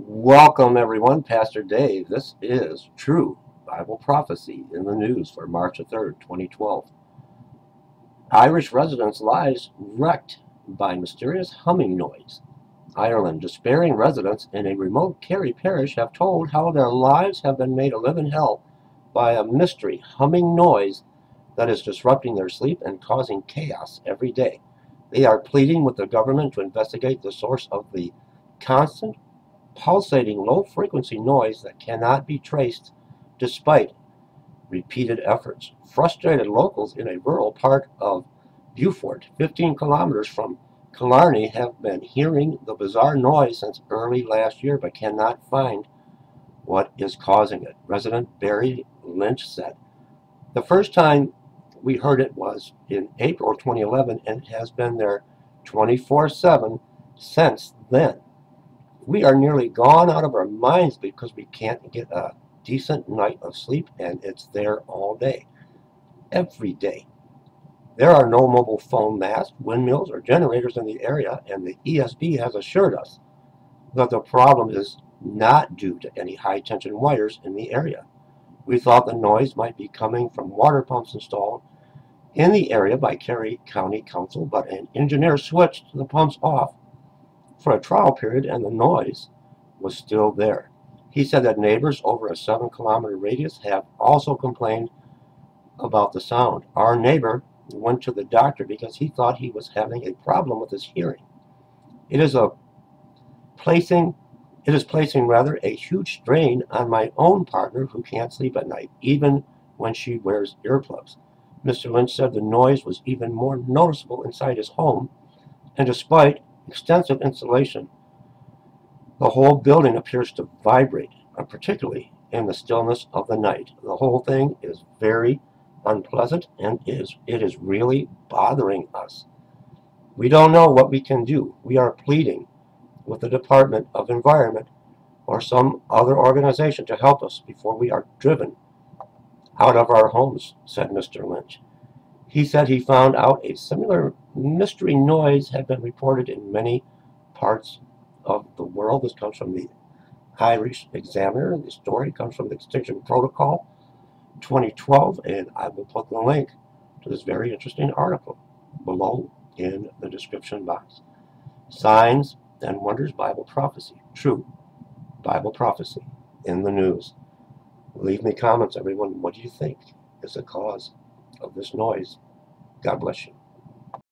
Welcome, everyone. Pastor Dave. This is True Bible Prophecy in the News for March the 3rd, 2012. Irish residents' lives wrecked by mysterious humming noise. Ireland, despairing residents in a remote Kerry parish have told how their lives have been made a living hell by a mystery humming noise that is disrupting their sleep and causing chaos every day. They are pleading with the government to investigate the source of the constant pulsating low-frequency noise that cannot be traced despite repeated efforts. Frustrated locals in a rural part of Beaufort, 15 kilometers from Killarney, have been hearing the bizarre noise since early last year but cannot find what is causing it. Resident Barry Lynch said, "The first time we heard it was in April 2011 and it has been there 24/7 since then. We are nearly gone out of our minds because we can't get a decent night of sleep, and it's there all day, every day. There are no mobile phone masts, windmills, or generators in the area, and the ESB has assured us that the problem is not due to any high-tension wires in the area. We thought the noise might be coming from water pumps installed in the area by Kerry County Council, but an engineer switched the pumps off for a trial period and the noise was still there." He said that neighbors over a 7-kilometer radius have also complained about the sound. "Our neighbor went to the doctor because he thought he was having a problem with his hearing. It is placing rather a huge strain on my own partner who can't sleep at night, even when she wears earplugs." Mr. Lynch said the noise was even more noticeable inside his home, and despite extensive insulation, the whole building appears to vibrate, particularly in the stillness of the night. The whole thing is very unpleasant and it is really bothering us. We don't know what we can do. We are pleading with the Department of Environment or some other organization to help us before we are driven out of our homes, said Mr. Lynch. He said he found out a similar mystery noise had been reported in many parts of the world. This comes from the Irish Examiner. The story comes from the Extinction Protocol 2012, and I will put the link to this very interesting article below in the description box. Signs and Wonders Bible Prophecy. True Bible Prophecy in the News. Leave me comments, everyone. What do you think is the cause of this noise? God bless you.